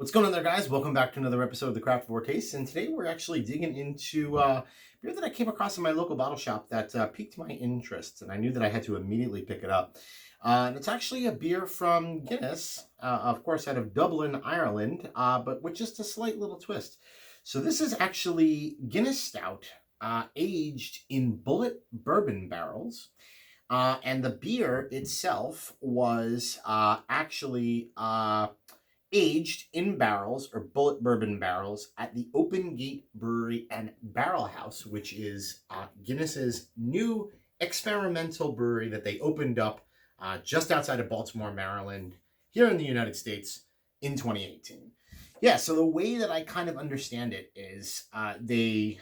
What's going on there, guys? Welcome back to another episode of the Craftavore Taste, and today we're actually digging into beer that I came across in my local bottle shop that piqued my interest, and I knew that I had to immediately pick it up. And it's actually a beer from Guinness, of course, out of Dublin, Ireland, but with just a slight little twist. So this is actually Guinness Stout, aged in Bulleit Bourbon barrels. And the beer itself was actually aged in barrels or Bulleit Bourbon barrels at the Open Gate Brewery and Barrel House, which is Guinness's new experimental brewery that they opened up just outside of Baltimore, Maryland, here in the United States in 2018. Yeah, so the way that I kind of understand it is they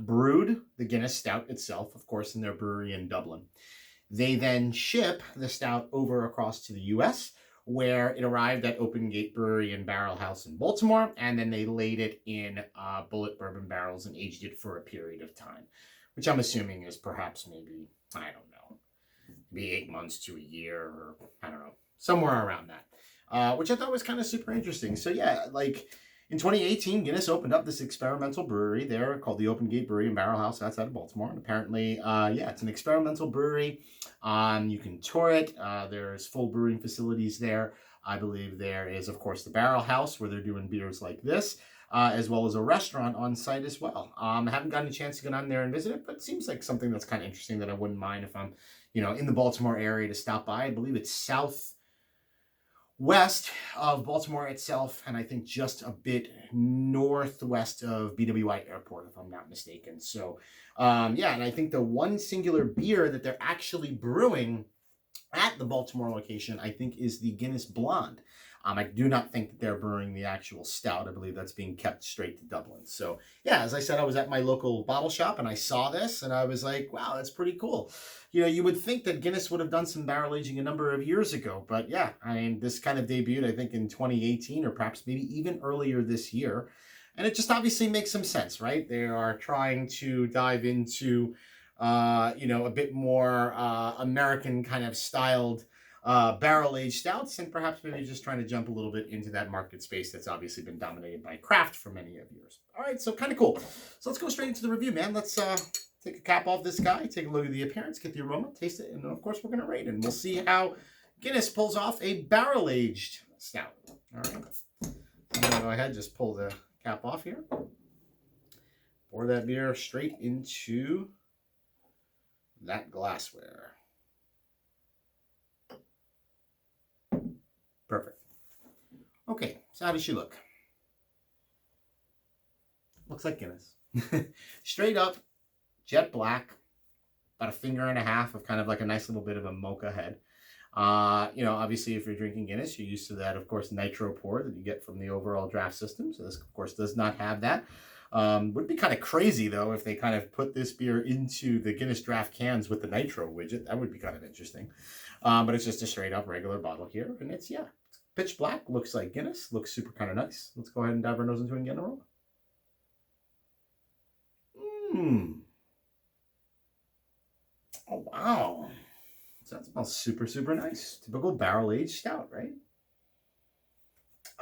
brewed the Guinness Stout itself, of course, in their brewery in Dublin. They then ship the stout over across to the U.S., where it arrived at Open Gate Brewery and Barrel House in Baltimore, and then they laid it in Bulleit Bourbon barrels and aged it for a period of time, which I'm assuming is perhaps maybe, I don't know, maybe 8 months to a year, or I don't know, somewhere around that, which I thought was kind of super interesting. So yeah, like in 2018, Guinness opened up this experimental brewery there called the Open Gate Brewery and Barrel House outside of Baltimore. And apparently, yeah, it's an experimental brewery. You can tour it. There's full brewing facilities there. I believe there is, of course, the Barrel House where they're doing beers like this, as well as a restaurant on site as well. I haven't gotten a chance to get on there and visit it, but it seems like something that's kind of interesting that I wouldn't mind if I'm, in the Baltimore area to stop by. I believe it's southwest of Baltimore itself, and I think just a bit northwest of BWI Airport, if I'm not mistaken. So, yeah, and I think the one singular beer that they're actually brewing at the Baltimore location, I think, is the Guinness Blonde. I do not think that they're brewing the actual stout. I believe that's being kept straight to Dublin. So, yeah, as I said, I was at my local bottle shop and I saw this and I was like, wow, that's pretty cool. You would think that Guinness would have done some barrel aging a number of years ago. But yeah, I mean, this kind of debuted, I think, in 2018 or perhaps maybe even earlier this year. And it just obviously makes some sense, right? They are trying to dive into, a bit more American kind of styled barrel-aged stouts, and perhaps maybe just trying to jump a little bit into that market space that's obviously been dominated by craft for many of years. All right, so kind of cool. So let's go straight into the review, man. Let's take a cap off this guy, take a look at the appearance, get the aroma, taste it, and then, of course, we're going to rate it. And we'll see how Guinness pulls off a barrel-aged stout. All right. I'm going to go ahead and just pull the cap off here. Pour that beer straight into that glassware. Perfect. Okay, so how does she look? Looks like Guinness. Straight up, jet black, about a finger and a half of kind of like a nice little bit of a mocha head. Obviously, if you're drinking Guinness, you're used to that, of course, nitro pour that you get from the overall draft system. So this, of course, does not have that. Would be kind of crazy, though, if they kind of put this beer into the Guinness draft cans with the nitro widget. That would be kind of interesting. But it's just a straight up regular bottle here. And it's, yeah, pitch black. Looks like Guinness. Looks super kind of nice. Let's go ahead and dive our nose into it and get an aroma. Oh, wow. So that smells super, super nice. Typical barrel-aged stout, right?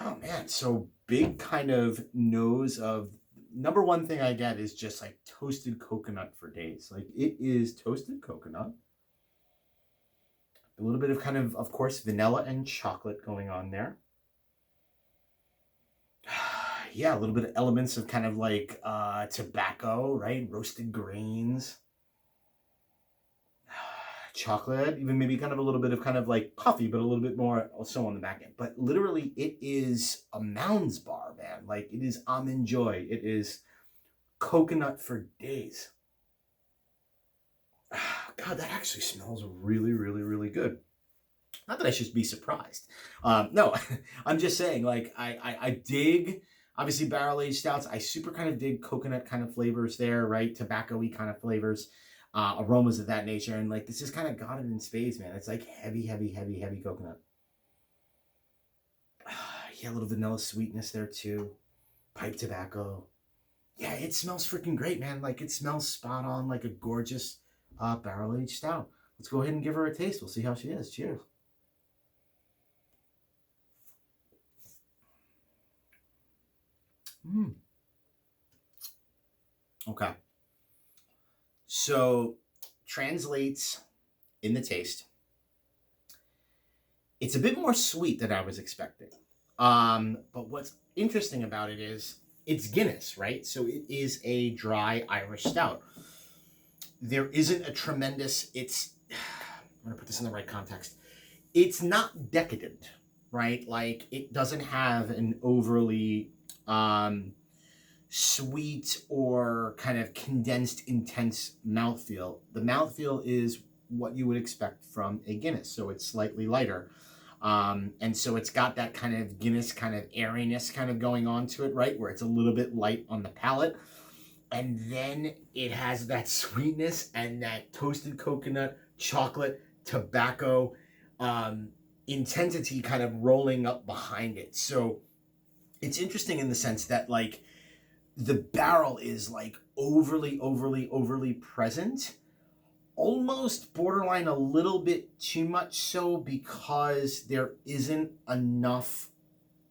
Oh, man. So big kind of nose of... Number one thing I get is just like toasted coconut for days. Like it is toasted coconut. A little bit of kind of course, vanilla and chocolate going on there. Yeah, a little bit of elements of kind of like tobacco, right? Roasted grains. Chocolate, even maybe kind of a little bit of kind of like coffee, but a little bit more also on the back end. But literally, it is a Mounds bar, man. Like it is almond joy. It is coconut for days. God, that actually smells really, really, really good. Not that I should be surprised. No, I'm just saying, like, I dig, obviously, barrel-aged stouts. I super kind of dig coconut kind of flavors there, right? Tobacco-y kind of flavors. Aromas of that nature, and like this just kind of got it in spades, man. It's like heavy, heavy, heavy, heavy coconut. Yeah, a little vanilla sweetness there too. Pipe tobacco. Yeah, it smells freaking great, man. Like it smells spot on, like a gorgeous barrel-aged stout. Let's go ahead and give her a taste. We'll see how she is. Cheers. Okay. So translates in the taste. It's a bit more sweet than I was expecting. But what's interesting about it is it's Guinness, right? So it is a dry Irish stout. There isn't a tremendous, I'm going to put this in the right context. It's not decadent, right? Like it doesn't have an overly sweet or kind of condensed, intense mouthfeel. The mouthfeel is what you would expect from a Guinness. So it's slightly lighter. And so it's got that kind of Guinness kind of airiness kind of going on to it, right? Where it's a little bit light on the palate. And then it has that sweetness and that toasted coconut, chocolate, tobacco, intensity kind of rolling up behind it. So it's interesting in the sense that like the barrel is like overly present, almost borderline a little bit too much so, because there isn't enough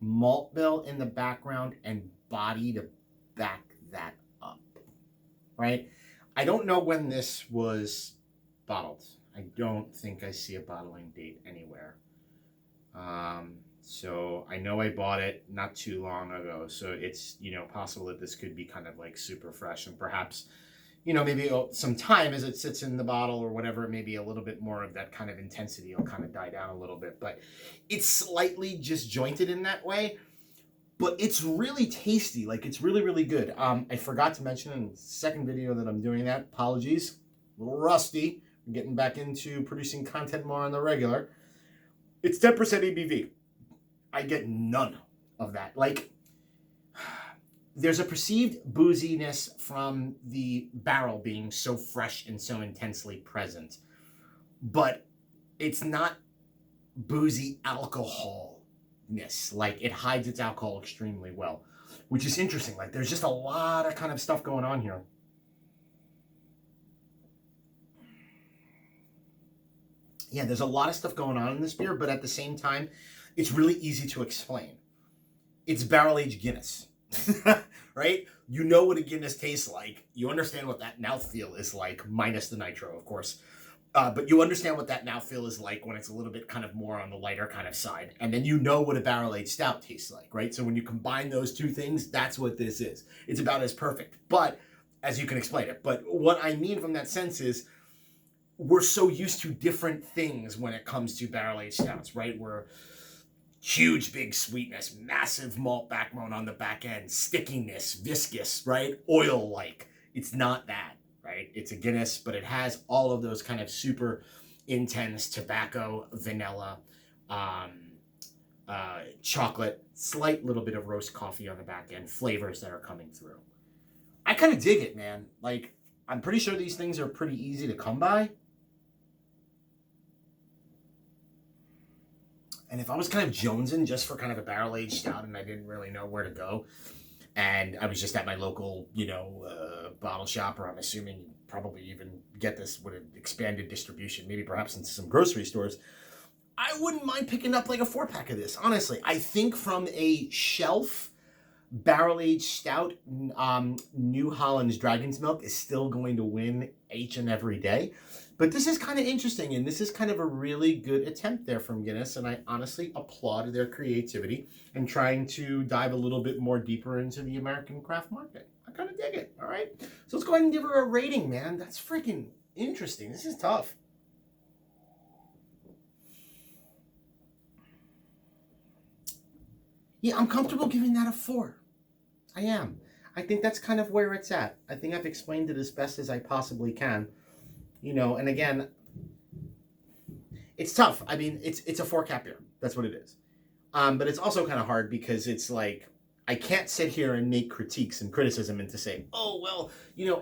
malt bill in the background and body to back that up, right? I don't know when this was bottled. I don't think I see a bottling date anywhere. So I know I bought it not too long ago, so it's, possible that this could be kind of like super fresh, and perhaps, maybe some time as it sits in the bottle or whatever, maybe a little bit more of that kind of intensity will kind of die down a little bit, but it's slightly disjointed in that way, but it's really tasty. Like it's really good. I forgot to mention in the second video that I'm doing that, apologies, a little rusty. I'm getting back into producing content more on the regular. It's 10% ABV. I get none of that. Like, there's a perceived booziness from the barrel being so fresh and so intensely present, but it's not boozy alcoholness. Like, it hides its alcohol extremely well, which is interesting. Like, there's just a lot of kind of stuff going on here. Yeah, there's a lot of stuff going on in this beer, but at the same time, it's really easy to explain. It's barrel-aged Guinness, right? You know what a Guinness tastes like. You understand what that mouthfeel is like, minus the nitro, of course. But you understand what that mouthfeel is like when it's a little bit kind of more on the lighter kind of side. And then you know what a barrel-aged stout tastes like, right? So when you combine those two things, that's what this is. It's about as perfect, but as you can explain it. But what I mean from that sense is we're so used to different things when it comes to barrel-aged stouts, right? We're huge, big sweetness, massive malt backbone on the back end, stickiness, viscous, right? Oil-like. It's not that, right? It's a Guinness, but it has all of those kind of super intense tobacco, vanilla, chocolate, slight little bit of roast coffee on the back end, flavors that are coming through. I kind of dig it, man. Like, I'm pretty sure these things are pretty easy to come by. And if I was kind of jonesing just for kind of a barrel-aged stout and I didn't really know where to go, and I was just at my local, bottle shop, or I'm assuming you probably even get this with an expanded distribution, maybe perhaps into some grocery stores, I wouldn't mind picking up like a 4-pack of this, honestly. I think from a shelf, barrel-aged stout, New Holland's Dragon's Milk is still going to win each and every day. But this is kind of interesting, and this is kind of a really good attempt there from Guinness, and I honestly applaud their creativity in trying to dive a little bit more deeper into the American craft market. I kind of dig it, all right? So let's go ahead and give her a rating, man. That's freaking interesting. This is tough. Yeah, I'm comfortable giving that a 4. I am. I think that's kind of where it's at. I think I've explained it as best as I possibly can. And again, it's tough. I mean, it's a 4-cap beer. That's what it is. But it's also kind of hard because it's like, I can't sit here and make critiques and criticism and to say, oh, well,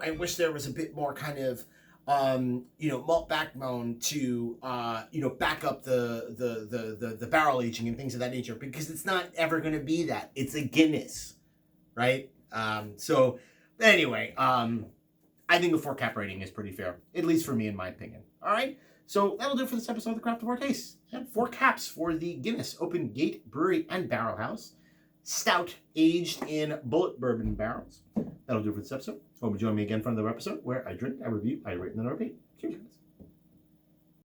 I wish there was a bit more kind of, malt backbone to, back up the barrel aging and things of that nature, because it's not ever going to be that. It's a Guinness, right? So anyway, I think a 4-cap rating is pretty fair, at least for me, in my opinion. All right, so that'll do it for this episode of the Craftavore Taste. 4 caps for the Guinness Open Gate Brewery and Barrel House. Stout aged in Bulleit Bourbon barrels. That'll do it for this episode. Hope you join me again for another episode where I drink, I review, I rate, and then I repeat. Cheers.